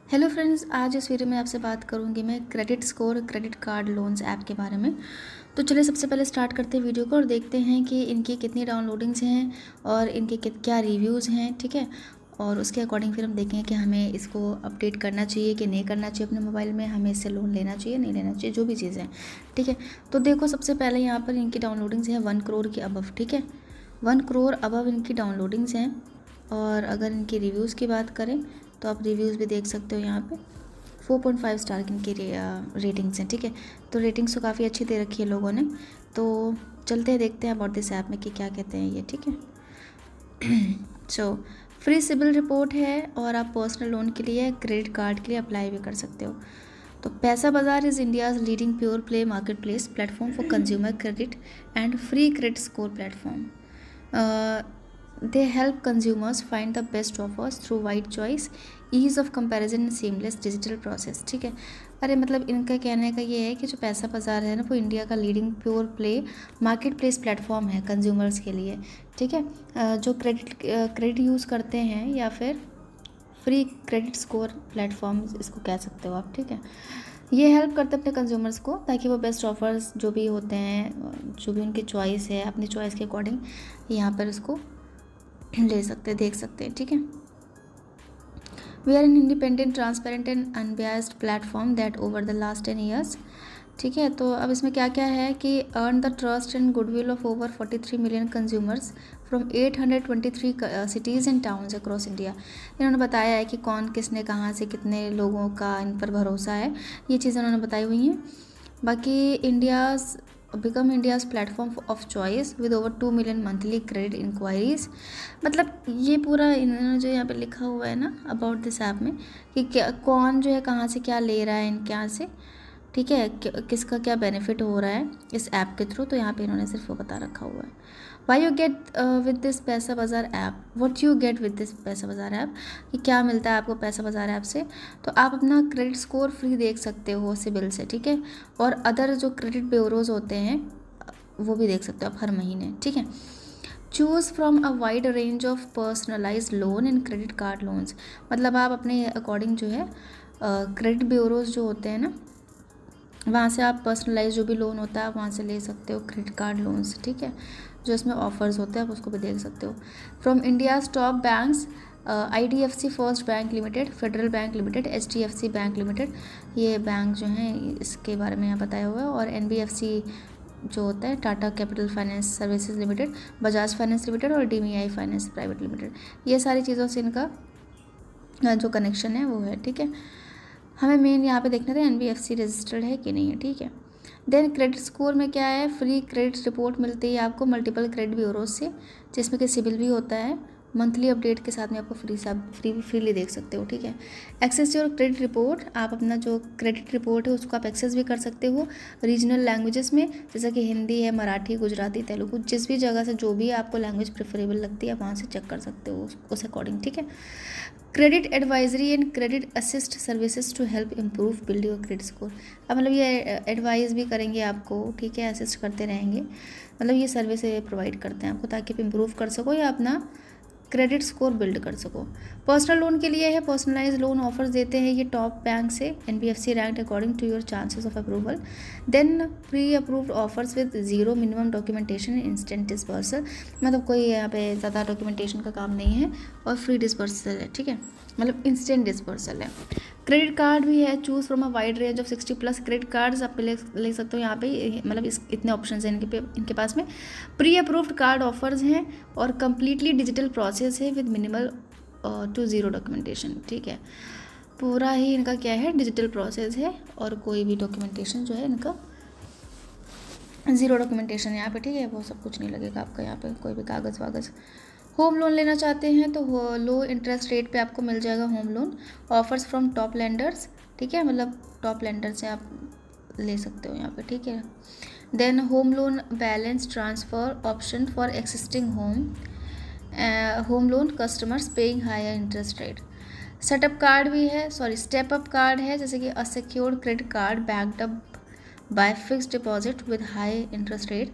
Hello friends, आज इस video में आपसे बात करूंगी मैं credit score credit card loans app के बारे में। तो चलिए सबसे पहले स्टार्ट करते हैं वीडियो को और देखते हैं कि इनकी कितनी डाउनलोडिंग्स हैं और इनके क्या रिव्यूज़ हैं। ठीक है, और उसके अकॉर्डिंग फिर हम देखेंगे कि हमें इसको अपडेट करना चाहिए कि नहीं करना चाहिए अपने मोबाइल में, हमें इससे लोन लेना चाहिए नहीं लेना चाहिए, जो भी चीज़ें हैं। ठीक है, तो देखो सबसे पहले यहाँ पर इनकी डाउनलोडिंग्स है 1 करोड़ के अबव। ठीक है, 1 करोड़ अबव इनकी डाउनलोडिंग्स हैं। और अगर इनकी रिव्यूज़ की बात करें तो आप रिव्यूज़ भी देख सकते हो यहाँ पे 4.5 स्टार की इनकी रेटिंग्स हैं। ठीक है, तो रेटिंग्स तो काफ़ी अच्छी दे रखी है लोगों ने। तो चलते हैं देखते हैं अबाउट दिस ऐप में कि क्या कहते हैं ये। ठीक है, सो फ्री सिबिल रिपोर्ट है और आप पर्सनल लोन के लिए क्रेडिट कार्ड के लिए अप्लाई भी कर सकते हो। तो पैसा बाजार is India's leading pure play market place platform for consumer credit and free credit score platform. They help consumers find the best offers through wide choice, ease of comparison and seamless digital process। ठीक है, अरे मतलब इनका कहने का ये है कि जो पैसा बाज़ार है ना वो इंडिया का leading pure play market place platform है कंज्यूमर्स के लिए। ठीक है, जो क्रेडिट यूज़ करते हैं या फिर फ्री क्रेडिट स्कोर प्लेटफॉर्म इसको कह सकते हो आप। ठीक है, ये हेल्प करते हैं अपने कंज्यूमर्स को ताकि वो बेस्ट ऑफर्स जो भी होते हैं, जो भी उनकी चॉइस है, अपनी चॉइस के अकॉर्डिंग यहाँ पर उसको ले सकते हैं, देख सकते हैं। ठीक है, we are an independent transparent and unbiased platform that over the last 10 years. ठीक है, तो अब इसमें क्या क्या है कि earn the trust and goodwill of over 43 million consumers from 823 cities and towns across India. इन्होंने बताया है कि कौन किसने कहाँ से कितने लोगों का इन पर भरोसा है, ये चीज़ें उन्होंने बताई हुई हैं। बाकी become India's platform of choice with over 2 million monthly credit inquiries. मतलब ये पूरा इन्होंने जो यहाँ पे लिखा हुआ है ना अबाउट दिस ऐप में कि क्या कौन जो है कहाँ से क्या ले रहा है इनके यहाँ से। ठीक है, किसका क्या बेनिफिट हो रहा है इस ऐप के थ्रू, तो यहाँ पे इन्होंने सिर्फ वो बता रखा हुआ है। Why you get with this पैसा बाज़ार app, what you get with this पैसा बाज़ार ऐप, कि क्या मिलता है आपको पैसा बाज़ार ऐप से। तो आप अपना क्रेडिट स्कोर फ्री देख सकते हो सिबिल से। ठीक है, और अदर जो क्रेडिट ब्यूरोज होते हैं वो भी देख सकते हो आप हर महीने। ठीक है, choose from a wide range of personalise loan and credit card loans. मतलब आप अपने अकॉर्डिंग जो है क्रेडिट ब्यूरोज जो होते हैं ना वहाँ से आप पर्सनलाइज जो भी लोन होता है आप वहाँ से ले सकते हो क्रेडिट कार्ड लोन्स। ठीक है, जो इसमें ऑफर्स होते हैं आप उसको भी देख सकते हो। From India's top banks IDFC first bank limited, federal bank limited, HDFC bank limited, ये बैंक जो हैं इसके बारे में यहाँ बताया हुआ है। और NBFC जो होता है Tata capital finance services limited, Bajaj finance limited और DMI फाइनेंस प्राइवेट लिमिटेड, ये सारी चीज़ों से इनका जो कनेक्शन है वो है। ठीक है, हमें मेन यहाँ पे देखना था NBFC रजिस्टर्ड है कि नहीं है। ठीक है, देन क्रेडिट स्कोर में क्या है, फ्री क्रेडिट रिपोर्ट मिलती है आपको मल्टीपल क्रेडिट ब्यूरोज से, जिसमें कि सिबिल भी होता है। मंथली अपडेट के साथ में आपको फ्रीली देख सकते हो। ठीक है, एक्सेस योर क्रेडिट रिपोर्ट, आप अपना जो क्रेडिट रिपोर्ट है उसको आप एक्सेस भी कर सकते हो रीजनल लैंग्वेजेस में, जैसा कि हिंदी है, मराठी, गुजराती, तेलुगु, जिस भी जगह से जो भी आपको लैंग्वेज प्रेफरेबल लगती है आप वहाँ से चेक कर सकते हो उस अकॉर्डिंग। ठीक है, credit advisory and credit assist services to help improve build your credit score. अब मतलब ये एडवाइस भी करेंगे आपको। ठीक है, असिस्ट करते रहेंगे, मतलब ये सर्विस प्रोवाइड करते हैं आपको ताकि आप इम्प्रूव कर सको या अपना क्रेडिट स्कोर बिल्ड कर सको। पर्सनल लोन के लिए है, पर्सनलाइज लोन ऑफर्स देते हैं ये टॉप बैंक से, NBFC ranked according to your chances of approval. Then pre approved offers with zero minimum documentation, instant disbursal, मतलब कोई यहाँ पे ज़्यादा डॉक्यूमेंटेशन का काम नहीं है और फ्री डिस्पर्सल है। ठीक है, मतलब इंस्टेंट डिस्पर्सल है। क्रेडिट कार्ड भी है, choose from a wide range of 60+ credit cards आप ले सकते हो यहाँ पे, मतलब इतने ऑप्शंस हैं इनके पास में। प्री अप्रूव्ड कार्ड ऑफर्स हैं और कम्प्लीटली डिजिटल प्रोसेस है with minimal to zero documentation. ठीक है, पूरा ही इनका क्या है डिजिटल प्रोसेस है और कोई भी डॉक्यूमेंटेशन जो है इनका ज़ीरो डॉक्यूमेंटेशन यहाँ पे। ठीक है, वो सब कुछ नहीं लगेगा आपका यहाँ पे कोई भी कागज़ वागज़। होम लोन लेना चाहते हैं तो लो इंटरेस्ट रेट पे आपको मिल जाएगा home loan, offers from top lenders. ठीक है, मतलब टॉप लेंडर से आप ले सकते हो यहाँ पे। ठीक है, then home loan balance transfer option for existing home loan customers paying higher interest rate. Setup card भी है, स्टेप अप कार्ड है, जैसे कि a secured credit card backed up by fixed deposit with high interest rate.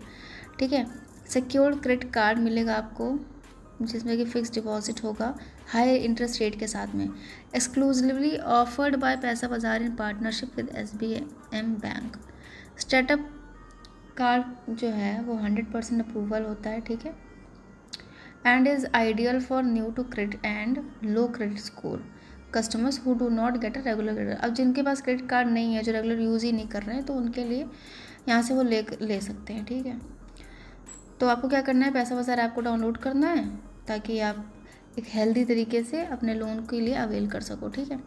ठीक है, secured credit card मिलेगा आपको जिसमें कि फ़िक्स डिपॉजिट होगा हाई इंटरेस्ट रेट के साथ में, exclusively offered by Paisabazaar in partnership with SBM bank. Startup card जो है वो 100% अप्रूवल होता है, ठीक है, and is ideal for new to credit and low credit score customers who do not get a regular credit. अब जिनके पास credit card नहीं है, जो रेगुलर यूज़ ही नहीं कर रहे हैं, तो उनके लिए यहाँ से वो ले सकते हैं, ठीक है। तो आपको क्या करना है, पैसा बाज़ार ऐप को डाउनलोड करना है ताकि आप एक हेल्दी तरीके से अपने लोन के लिए अवेल कर सको, ठीक है।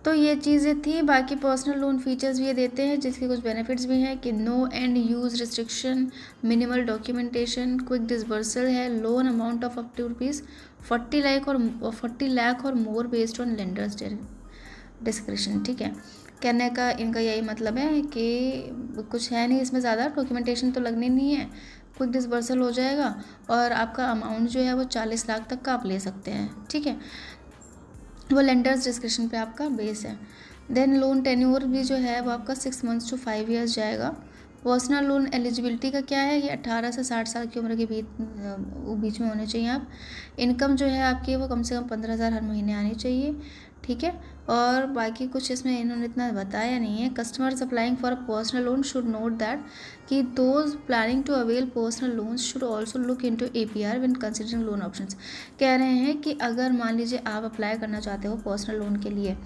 तो ये चीज़ें थी। बाकी पर्सनल लोन फीचर्स भी ये देते हैं, जिसके कुछ बेनिफिट्स भी हैं कि no end use restriction, minimal documentation, quick disbursal है, loan amount of up to ₹40 lakh और more based on lenders description, ठीक है। कहने का इनका यही मतलब है कि कुछ है नहीं इसमें ज़्यादा, डॉक्यूमेंटेशन तो लगनी नहीं है, क्विक डिसबर्सल हो जाएगा और आपका अमाउंट जो है वो 40 लाख तक का आप ले सकते हैं, ठीक है। वो लेंडर्स डिस्क्रिप्शन पे आपका बेस है। देन लोन टेन्योर भी जो है वो आपका 6 मंथ्स टू 5 ईयर्स जाएगा। पर्सनल लोन एलिजिबिलिटी का क्या है, ये 18 से 60 साल की उम्र के बीच में होने चाहिए आप। इनकम जो है आपकी वो कम से कम 15,000 हर महीने आनी चाहिए, ठीक है। और बाकी कुछ इसमें इन्होंने इतना बताया नहीं है। Customers applying for a personal loan should note that कि those planning to avail personal loans should also look into APR when considering loan options. कह रहे हैं कि अगर मान लीजिए आप अप्लाई करना चाहते हो पर्सनल लोन के लिए,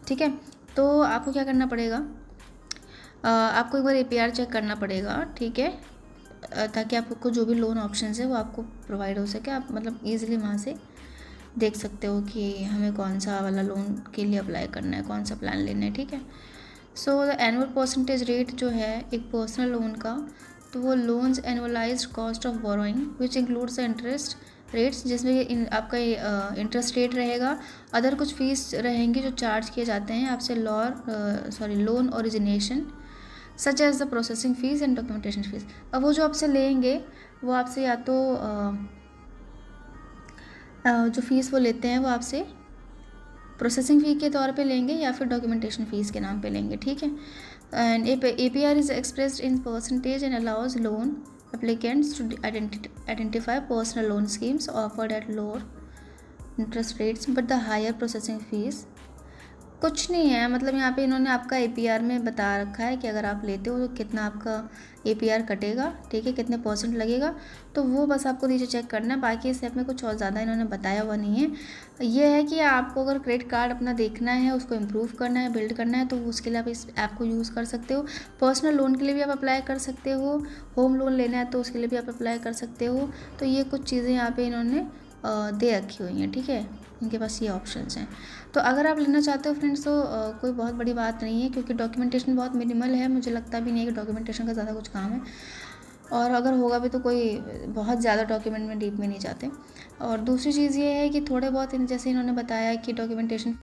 ठीक है, तो आपको क्या करना पड़ेगा, आपको एक बार APR चेक करना पड़ेगा, ठीक है, ताकि आपको जो भी लोन ऑप्शंस है वो आपको प्रोवाइड हो सके। आप मतलब ईजिली वहाँ से देख सकते हो कि हमें कौन सा वाला लोन के लिए अप्लाई करना है, कौन सा प्लान लेना है, ठीक है। So the annual percentage rate जो है एक पर्सनल लोन का, तो वो loans annualised cost of borrowing which includes the interest rates, जिसमें आपका इंटरेस्ट रेट रहेगा, अदर कुछ फीस रहेंगी जो चार्ज किए जाते हैं आपसे loan origination such as the processing fees and documentation fees. अब वो जो आपसे लेंगे वो आपसे या तो जो फ़ीस वो लेते हैं वो आपसे प्रोसेसिंग फ़ी के तौर पे लेंगे या फिर डॉक्यूमेंटेशन फ़ीस के नाम पे लेंगे, ठीक है। And APR is expressed in percentage and allows loan applicants to identify personal loan schemes offered at lower interest rates but the higher processing fees. कुछ नहीं है, मतलब यहाँ पे इन्होंने आपका APR में बता रखा है कि अगर आप लेते हो तो कितना आपका APR कटेगा, ठीक है, कितने % लगेगा, तो वो बस आपको नीचे चेक करना है। बाकी इस ऐप में कुछ और ज़्यादा इन्होंने बताया हुआ नहीं है। ये है कि आपको अगर क्रेडिट कार्ड अपना देखना है, उसको इम्प्रूव करना है, बिल्ड करना है, तो उसके लिए आप इस ऐप को यूज़ कर सकते हो। पर्सनल लोन के लिए भी आप अप्लाई कर सकते हो, होम लोन लेना है तो उसके लिए भी आप अप्लाई कर सकते हो। तो ये कुछ चीज़ें यहाँ पर इन्होंने दे रखी हुई हैं, ठीक है, इनके पास ये ऑप्शंस हैं। तो अगर आप लेना चाहते हो फ्रेंड्स तो कोई बहुत बड़ी बात नहीं है, क्योंकि डॉक्यूमेंटेशन बहुत मिनिमल है, मुझे लगता भी नहीं है कि डॉक्यूमेंटेशन का ज़्यादा कुछ काम है, और अगर होगा भी तो कोई बहुत ज़्यादा डॉक्यूमेंट में डीप में नहीं जाते। और दूसरी चीज़ ये है कि थोड़े बहुत जैसे इन्होंने बताया कि डॉक्यूमेंटेशन